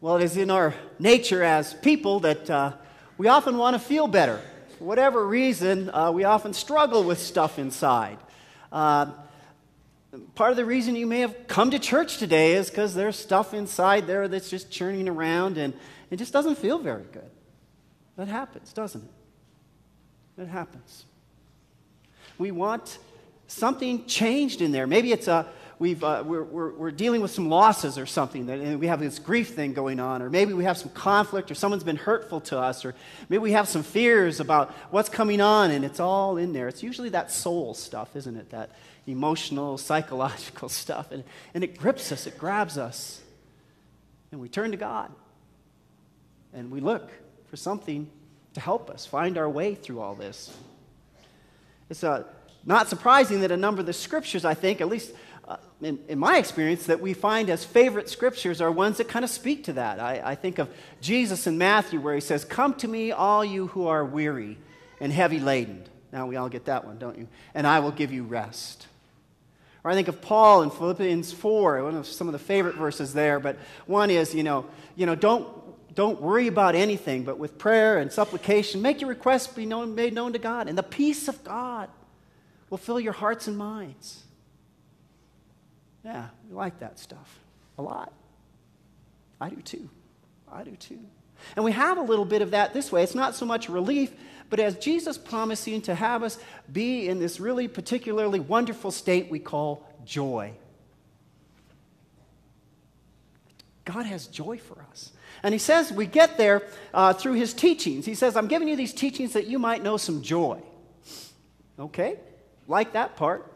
Well, it is in our nature as people that we often want to feel better. For whatever reason, we often struggle with stuff inside. Part of the reason you may have come to church today is because there's stuff inside there that's just churning around and it just doesn't feel very good. That happens, doesn't it? It happens. We want something changed in there. Maybe it's we're dealing with some losses or something, and we have this grief thing going on, or maybe we have some conflict, or someone's been hurtful to us, or maybe we have some fears about what's coming on, and it's all in there. It's usually that soul stuff, isn't it? That emotional, psychological stuff, and it grips us, it grabs us, and we turn to God, and we look for something to help us find our way through all this. It's not surprising that a number of the scriptures, I think, at least in my experience, that we find as favorite scriptures are ones that kind of speak to that. I think of Jesus in Matthew where he says, "Come to me, all you who are weary and heavy laden." Now we all get that one, don't you? "And I will give you rest." Or I think of Paul in Philippians 4, one of some of the favorite verses there, but one is, don't worry about anything, but with prayer and supplication, make your requests be made known to God, and the peace of God will fill your hearts and minds. Yeah, we like that stuff a lot. I do too. And we have a little bit of that this way. It's not so much relief, but as Jesus promising to have us be in this really particularly wonderful state we call joy. God has joy for us. And he says we get there through his teachings. He says, "I'm giving you these teachings that you might know some joy." Okay, like that part.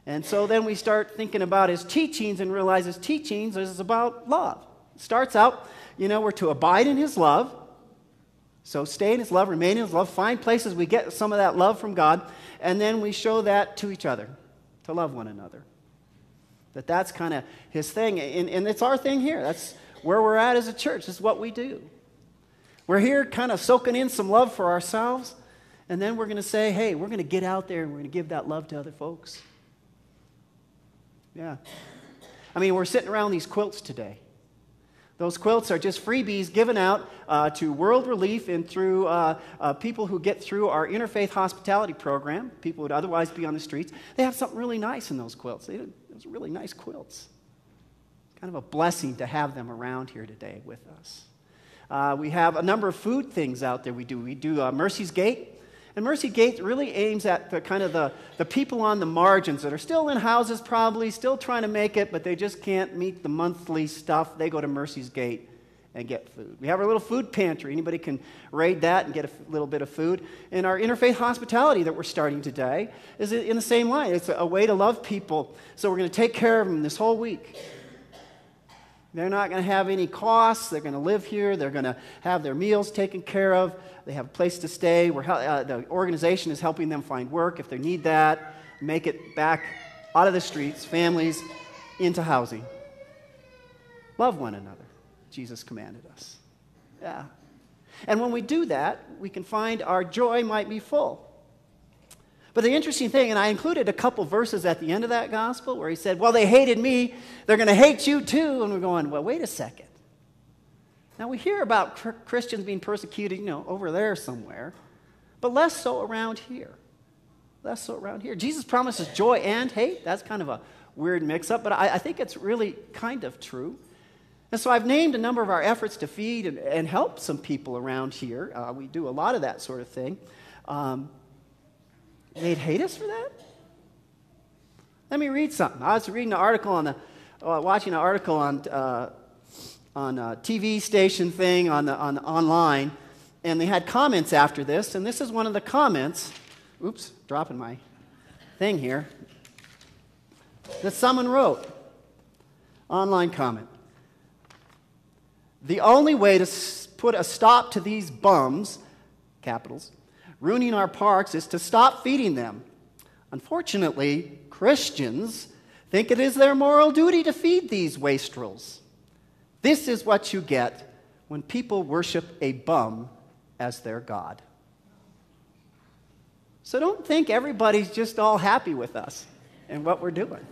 And so then we start thinking about his teachings and realize his teachings is about love. It starts out, we're to abide in his love. So stay in his love, remain in his love, find places we get some of that love from God, and then we show that to each other, to love one another. That's kind of his thing, and it's our thing here. That's where we're at as a church. This is what we do. We're here kind of soaking in some love for ourselves, and then we're going to say, hey, we're going to get out there and we're going to give that love to other folks. Yeah. We're sitting around these quilts today. Those quilts are just freebies given out to World Relief and through people who get through our interfaith hospitality program. People would otherwise be on the streets. They have something really nice in those quilts. Those are really nice quilts. It's kind of a blessing to have them around here today with us. We have a number of food things out there we do. We do Mercy's Gate. And Mercy Gate really aims at the people on the margins that are still in houses probably, still trying to make it, but they just can't meet the monthly stuff. They go to Mercy's Gate and get food. We have our little food pantry. Anybody can raid that and get a little bit of food. And our interfaith hospitality that we're starting today is in the same line. It's a way to love people. So we're going to take care of them this whole week. They're not going to have any costs. They're going to live here. They're going to have their meals taken care of. They have a place to stay. The organization is helping them find work if they need that, make it back out of the streets, families, into housing. Love one another, Jesus commanded us. Yeah. And when we do that, we can find our joy might be full. But the interesting thing, and I included a couple verses at the end of that gospel where he said, well, they hated me, they're going to hate you too. And we're going, well, wait a second. Now, we hear about Christians being persecuted, over there somewhere, but less so around here. Less so around here. Jesus promises joy and hate. That's kind of a weird mix-up, but I think it's really kind of true. And so I've named a number of our efforts to feed and help some people around here. We do a lot of that sort of thing. They'd hate us for that? Let me read something. I was reading an article watching an article on a TV station thing on online, and they had comments after this, and this is one of the comments. Oops, dropping my thing here. That someone wrote. Online comment. The only way to put a stop to these bums, capitals, ruining our parks is to stop feeding them. Unfortunately, Christians think it is their moral duty to feed these wastrels. This is what you get when people worship a bum as their God. So don't think everybody's just all happy with us and what we're doing.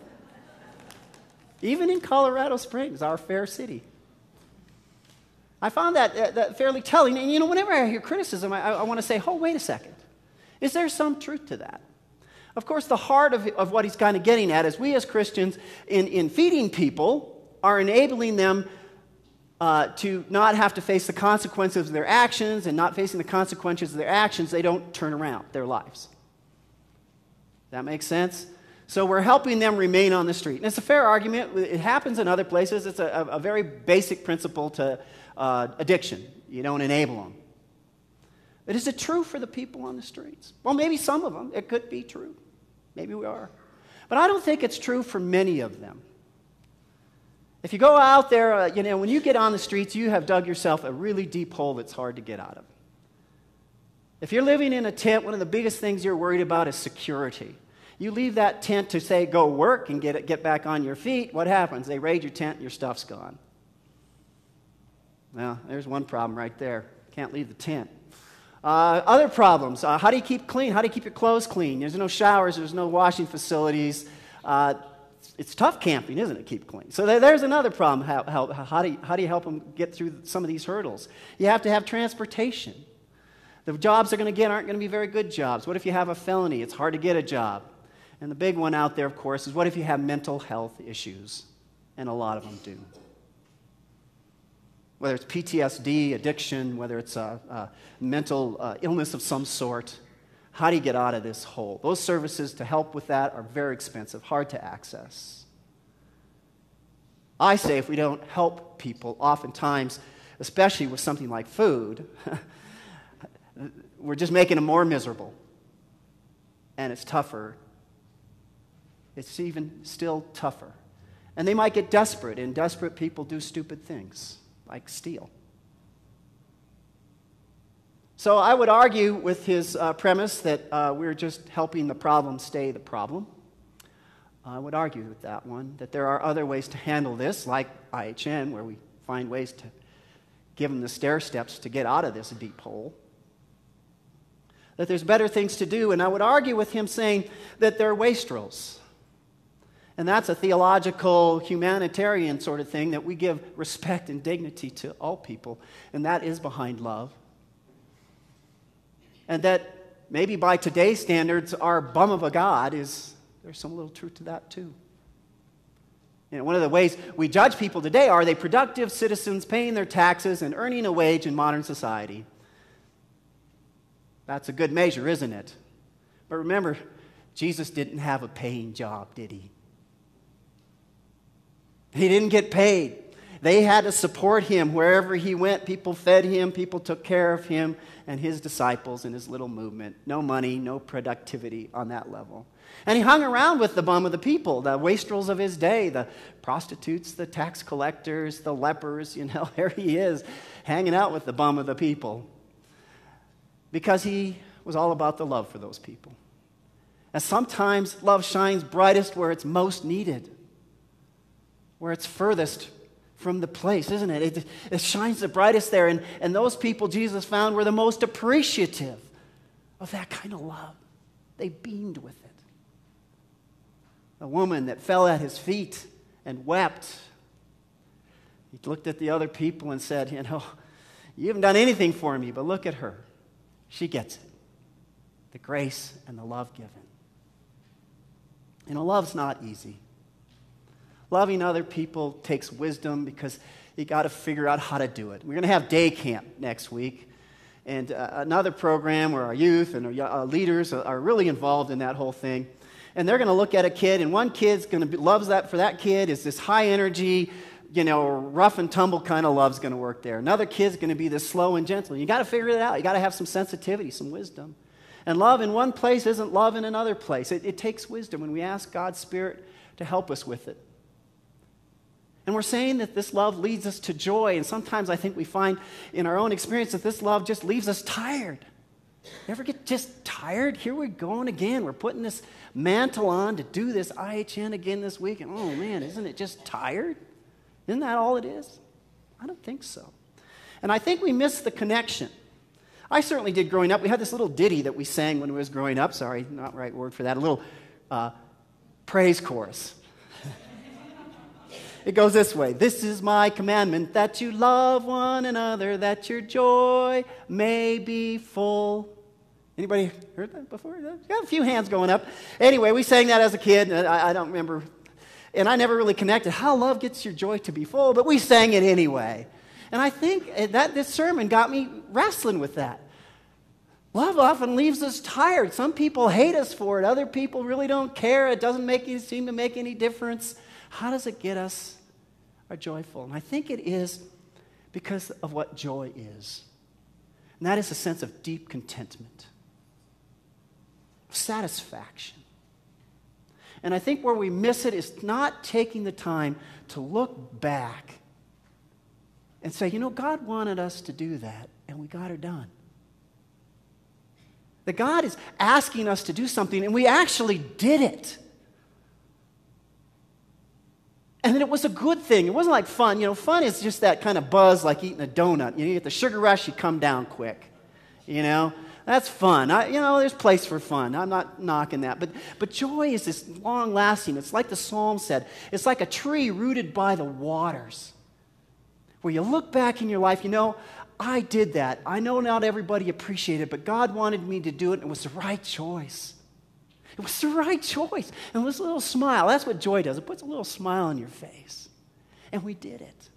Even in Colorado Springs, our fair city. I found that fairly telling. And, whenever I hear criticism, I want to say, oh, wait a second. Is there some truth to that? Of course, the heart of what he's kind of getting at is we as Christians, in feeding people, are enabling them to not have to face the consequences of their actions, and not facing the consequences of their actions, they don't turn around their lives. That makes sense? So we're helping them remain on the street. And it's a fair argument. It happens in other places. It's a very basic principle to addiction. You don't enable them. But is it true for the people on the streets? Well, maybe some of them. It could be true. Maybe we are. But I don't think it's true for many of them. If you go out there, when you get on the streets, you have dug yourself a really deep hole that's hard to get out of. If you're living in a tent, one of the biggest things you're worried about is security. You leave that tent to, say, go work and get back on your feet. What happens? They raid your tent and your stuff's gone. Well, there's one problem right there. Can't leave the tent. Other problems. How do you keep clean? How do you keep your clothes clean? There's no showers. There's no washing facilities. It's tough camping, isn't it, keep clean? So there's another problem. How do you help them get through some of these hurdles? You have to have transportation. The jobs they're going to get aren't going to be very good jobs. What if you have a felony? It's hard to get a job. And the big one out there, of course, is what if you have mental health issues? And a lot of them do. Whether it's PTSD, addiction, whether it's a mental illness of some sort, how do you get out of this hole? Those services to help with that are very expensive, hard to access. I say if we don't help people, oftentimes, especially with something like food, we're just making them more miserable. And it's tougher. It's even still tougher. And they might get desperate, and desperate people do stupid things, like steal. So I would argue with his premise that we're just helping the problem stay the problem. I would argue with that one, that there are other ways to handle this, like IHN, where we find ways to give them the stair steps to get out of this deep hole. That there's better things to do, and I would argue with him saying that there are wastrels. And that's a theological, humanitarian sort of thing, that we give respect and dignity to all people, and that is behind love. And that maybe by today's standards, our bum of a God there's some little truth to that too. One of the ways we judge people today, are they productive citizens paying their taxes and earning a wage in modern society? That's a good measure, isn't it? But remember, Jesus didn't have a paying job, did he? He didn't get paid. They had to support him wherever he went. People fed him, people took care of him and his disciples and his little movement. No money, no productivity on that level. And he hung around with the bum of the people, the wastrels of his day, the prostitutes, the tax collectors, the lepers. There he is, hanging out with the bum of the people. Because he was all about the love for those people. And sometimes love shines brightest where it's most needed, where it's furthest from the place, isn't it? It shines the brightest there. And those people Jesus found were the most appreciative of that kind of love. They beamed with it. A woman that fell at his feet and wept. He looked at the other people and said, you haven't done anything for me, but look at her. She gets it. The grace and the love given. Love's not easy. Loving other people takes wisdom, because you got to figure out how to do it. We're going to have day camp next week, and another program where our youth and our leaders are really involved in that whole thing. And they're going to look at a kid, and one kid's going to loves that for that kid is this high energy, rough and tumble kind of love's going to work there. Another kid's going to be this slow and gentle. You got to figure it out. You got to have some sensitivity, some wisdom. And love in one place isn't love in another place. It takes wisdom when we ask God's Spirit to help us with it. And we're saying that this love leads us to joy. And sometimes I think we find in our own experience that this love just leaves us tired. You ever get just tired? Here we're going again. We're putting this mantle on to do this IHN again this week. And oh man, isn't it just tired? Isn't that all it is? I don't think so. And I think we miss the connection. I certainly did growing up. We had this little ditty that we sang when we was growing up. Sorry, not the right word for that. A little praise chorus. It goes this way. This is my commandment, that you love one another, that your joy may be full. Anybody heard that before? Got a few hands going up. Anyway, we sang that as a kid. And I don't remember. And I never really connected how love gets your joy to be full, but we sang it anyway. And I think that this sermon got me wrestling with that. Love often leaves us tired. Some people hate us for it. Other people really don't care. It doesn't seem to make any difference. How does it get us joyful? And I think it is because of what joy is. And that is a sense of deep contentment, satisfaction. And I think where we miss it is not taking the time to look back and say, God wanted us to do that, and we got her done. That God is asking us to do something, and we actually did it. And that it was a good thing. It wasn't like fun. Fun is just that kind of buzz like eating a donut. You get the sugar rush, you come down quick. That's fun. There's place for fun. I'm not knocking that. But joy is this long-lasting. It's like the Psalm said. It's like a tree rooted by the waters, where you look back in your life, I did that. I know not everybody appreciated it, but God wanted me to do it, and it was the right choice. It was the right choice. And it was a little smile. That's what joy does. It puts a little smile on your face. And we did it.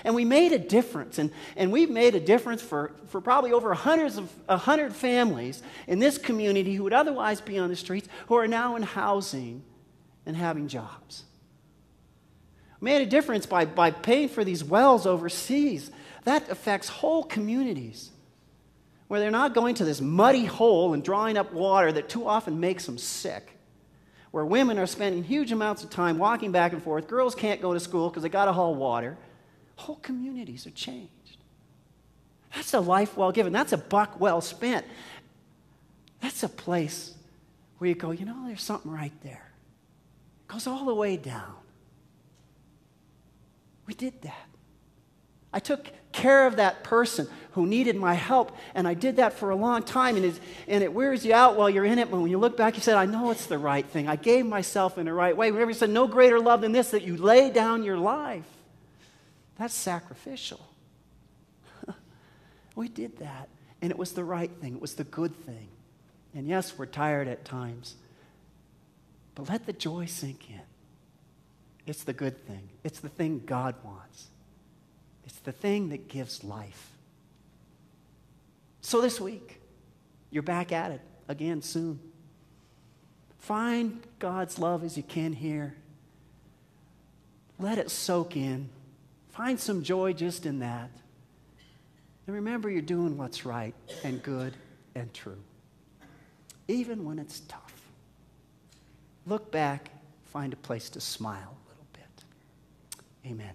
And we made a difference. And we've made a difference for probably over 100 families in this community who would otherwise be on the streets, who are now in housing and having jobs. We made a difference by paying for these wells overseas. That affects whole communities where they're not going to this muddy hole and drawing up water that too often makes them sick, where women are spending huge amounts of time walking back and forth. Girls can't go to school because they got to haul water. Whole communities are changed. That's a life well given. That's a buck well spent. That's a place where you go, there's something right there. It goes all the way down. We did that. I took care of that person who needed my help, and I did that for a long time, and it wears you out while you're in it, but when you look back, you said, I know it's the right thing. I gave myself in the right way. Whenever you said, no greater love than this, that you lay down your life. That's sacrificial. We did that, and it was the right thing. It was the good thing. And yes, we're tired at times, but let the joy sink in. It's the good thing. It's the thing God wants. It's the thing that gives life. So this week, you're back at it again soon. Find God's love as you can here. Let it soak in. Find some joy just in that. And remember, you're doing what's right and good and true, even when it's tough. Look back, find a place to smile a little bit. Amen.